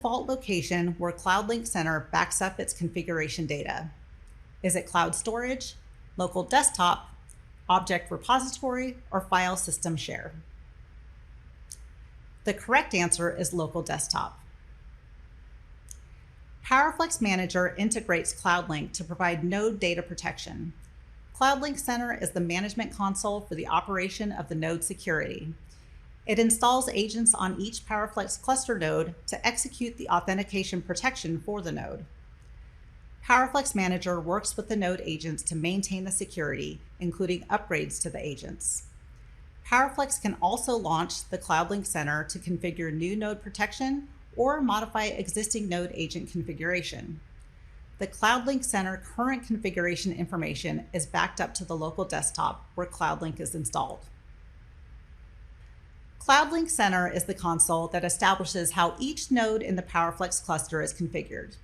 default location where CloudLink Center backs up its configuration data? Is it cloud storage, local desktop, object repository, or file system share? The correct answer is local desktop. PowerFlex Manager integrates CloudLink to provide node data protection. CloudLink Center is the management console for the operation of the node security. It installs agents on each PowerFlex cluster node to execute the authentication protection for the node. PowerFlex Manager works with the node agents to maintain the security, including upgrades to the agents. PowerFlex can also launch the CloudLink Center to configure new node protection or modify existing node agent configuration. The CloudLink Center current configuration information is backed up to the local desktop where CloudLink is installed. CloudLink Center is the console that establishes how each node in the PowerFlex cluster is configured.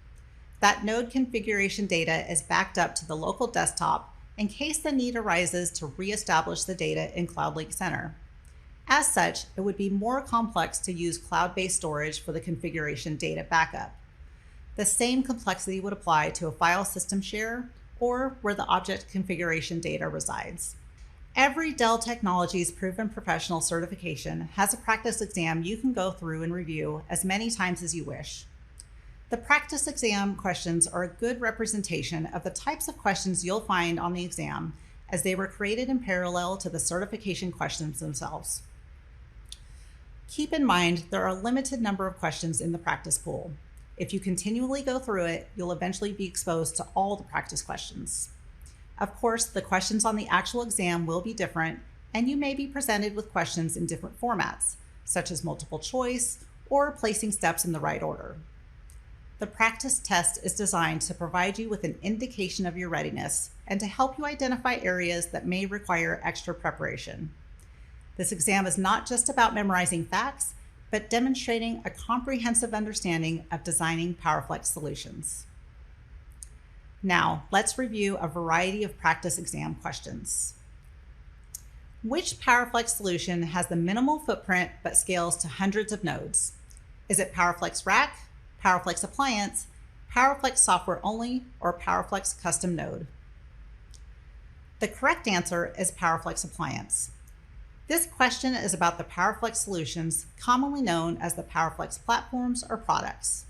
That node configuration data is backed up to the local desktop in case the need arises to reestablish the data in CloudLink Center. As such, it would be more complex to use cloud-based storage for the configuration data backup. The same complexity would apply to a file system share or where the object configuration data resides. Every Dell Technologies Proven Professional certification has a practice exam you can go through and review as many times as you wish. The practice exam questions are a good representation of the types of questions you'll find on the exam, as they were created in parallel to the certification questions themselves. Keep in mind there are a limited number of questions in the practice pool. If you continually go through it, you'll eventually be exposed to all the practice questions. Of course, the questions on the actual exam will be different, and you may be presented with questions in different formats, such as multiple choice or placing steps in the right order. The practice test is designed to provide you with an indication of your readiness and to help you identify areas that may require extra preparation. This exam is not just about memorizing facts, but demonstrating a comprehensive understanding of designing PowerFlex solutions. Now, let's review a variety of practice exam questions. Which PowerFlex solution has the minimal footprint but scales to hundreds of nodes? Is it PowerFlex Rack, PowerFlex Appliance, PowerFlex Software Only, or PowerFlex Custom Node? The correct answer is PowerFlex Appliance. This question is about the PowerFlex solutions, commonly known as the PowerFlex platforms or products.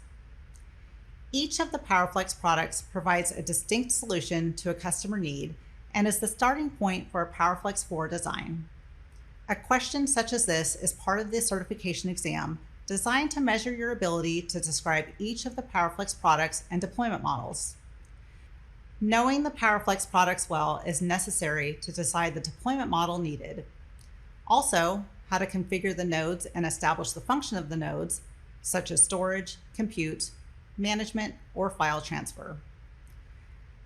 Each of the PowerFlex products provides a distinct solution to a customer need and is the starting point for a PowerFlex 4 design. A question such as this is part of the certification exam, designed to measure your ability to describe each of the PowerFlex products and deployment models. Knowing the PowerFlex products well is necessary to decide the deployment model needed. Also, how to configure the nodes and establish the function of the nodes, such as storage, compute, management, or file transfer.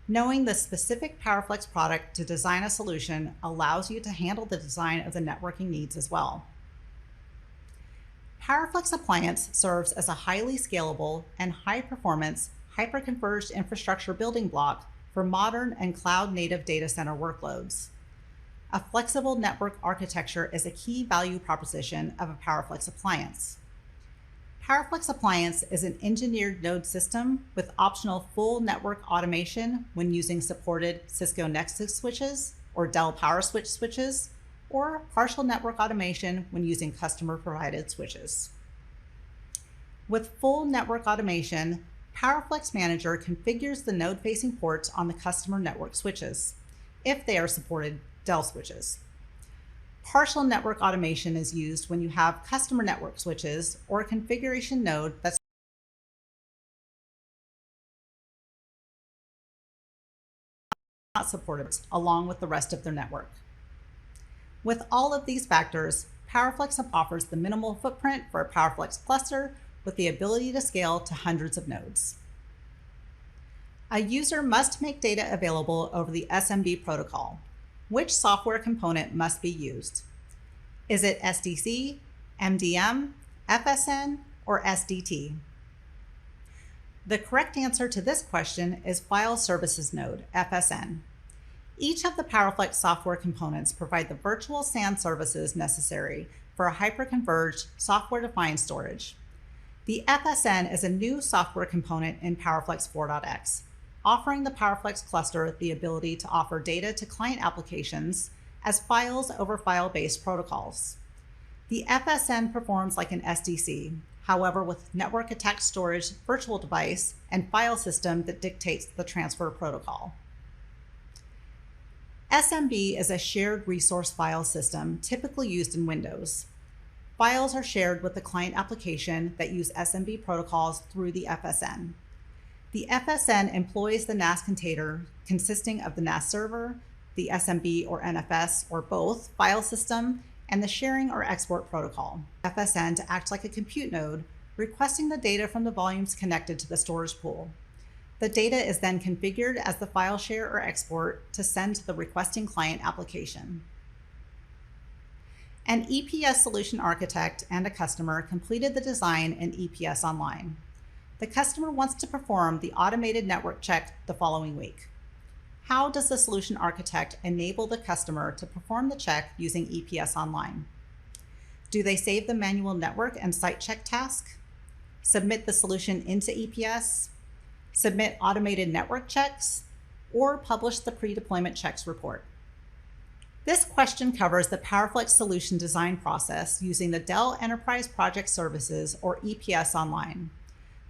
Knowing the specific PowerFlex product to design a solution allows you to handle the design of the networking needs as well. PowerFlex Appliance serves as a highly scalable and high-performance hyper-converged infrastructure building block for modern and cloud-native data center workloads. A flexible network architecture is a key value proposition of a PowerFlex appliance. PowerFlex Appliance is an engineered node system with optional full network automation when using supported Cisco Nexus switches or Dell PowerSwitch switches, or partial network automation when using customer-provided switches. With full network automation, PowerFlex Manager configures the node-facing ports on the customer network switches, if they are supported Dell switches. Partial network automation is used when you have customer network switches or a configuration node that's not supported along with the rest of their network. With all of these factors, PowerFlex offers the minimal footprint for a PowerFlex cluster with the ability to scale to hundreds of nodes. A user must make data available over the SMB protocol. Which software component must be used? Is it SDC, MDM, FSN, or SDT? The correct answer to this question is File Services Node, FSN. Each of the PowerFlex software components provide the virtual SAN services necessary for a hyper-converged software-defined storage. The FSN is a new software component in PowerFlex 4.x, offering the PowerFlex cluster the ability to offer data to client applications as files over file-based protocols. The FSN performs like an SDC, however with network-attached storage, virtual device, and file system that dictates the transfer protocol. SMB is a shared resource file system typically used in Windows. Files are shared with the client application that use SMB protocols through the FSN. The FSN employs the NAS container consisting of the NAS server, the SMB or NFS or both file system, and the sharing or export protocol. FSN to act like a compute node, requesting the data from the volumes connected to the storage pool. The data is then configured as the file share or export to send to the requesting client application. An EPS solution architect and a customer completed the design in EPS Online. The customer wants to perform the automated network check the following week. How does the solution architect enable the customer to perform the check using EPS Online? Do they save the manual network and site check task? Submit the solution into EPS? Submit automated network checks? Or publish the pre-deployment checks report? This question covers the PowerFlex solution design process using the Dell Enterprise Project Services or EPS Online.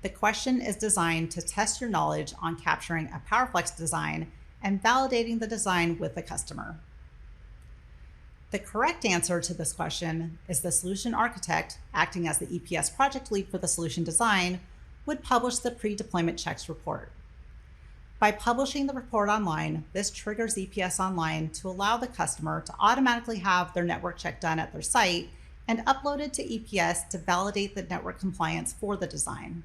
The question is designed to test your knowledge on capturing a PowerFlex design and validating the design with the customer. The correct answer to this question is the solution architect, acting as the EPS project lead for the solution design, would publish the pre-deployment checks report. By publishing the report online, this triggers EPS Online to allow the customer to automatically have their network check done at their site and uploaded to EPS to validate the network compliance for the design.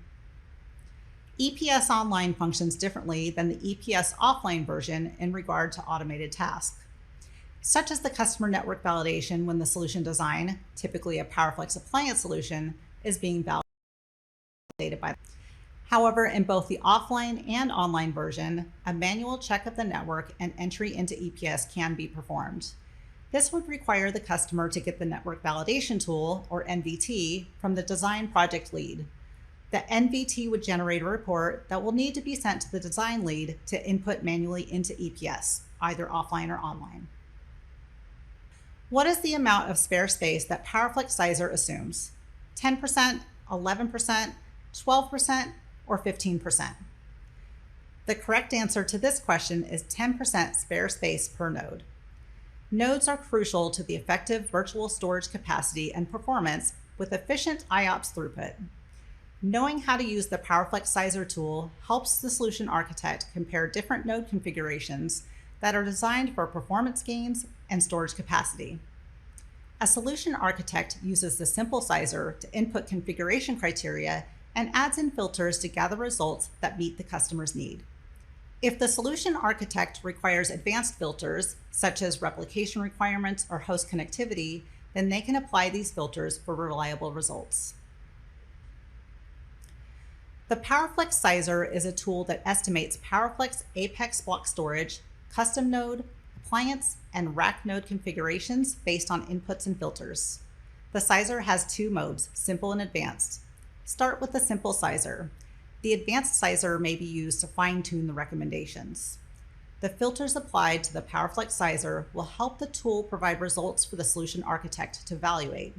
EPS Online functions differently than the EPS Offline version in regard to automated tasks, such as the customer network validation when the solution design, typically a PowerFlex appliance solution, is being validated by. However, in both the offline and online version, a manual check of the network and entry into EPS can be performed. This would require the customer to get the network validation tool, or NVT, from the design project lead. The NVT would generate a report that will need to be sent to the design lead to input manually into EPS, either offline or online. What is the amount of spare space that PowerFlex Sizer assumes? 10%, 11%, 12%, or 15%? The correct answer to this question is 10% spare space per node. Nodes are crucial to the effective virtual storage capacity and performance with efficient IOPS throughput. Knowing how to use the PowerFlex Sizer tool helps the solution architect compare different node configurations that are designed for performance gains and storage capacity. A solution architect uses the simple Sizer to input configuration criteria and adds in filters to gather results that meet the customer's need. If the solution architect requires advanced filters, such as replication requirements or host connectivity, then they can apply these filters for reliable results. The PowerFlex Sizer is a tool that estimates PowerFlex Apex block storage, custom node, appliance, and rack node configurations based on inputs and filters. The Sizer has two modes, simple and advanced. Start with the simple Sizer. The advanced Sizer may be used to fine-tune the recommendations. The filters applied to the PowerFlex Sizer will help the tool provide results for the solution architect to evaluate.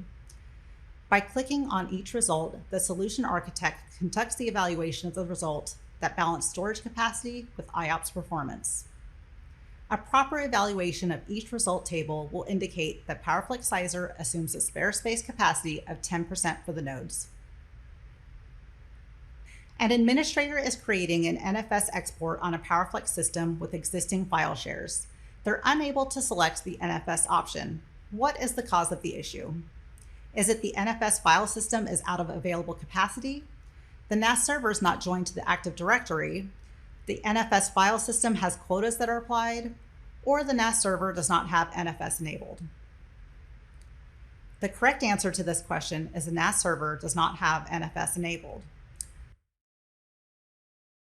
By clicking on each result, the solution architect conducts the evaluation of the result that balance storage capacity with IOPS performance. A proper evaluation of each result table will indicate that PowerFlex Sizer assumes a spare space capacity of 10% for the nodes. An administrator is creating an NFS export on a PowerFlex system with existing file shares. They're unable to select the NFS option. What is the cause of the issue? Is it the NFS file system is out of available capacity? The NAS server is not joined to the Active Directory? The NFS file system has quotas that are applied? Or the NAS server does not have NFS enabled? The correct answer to this question is the NAS server does not have NFS enabled.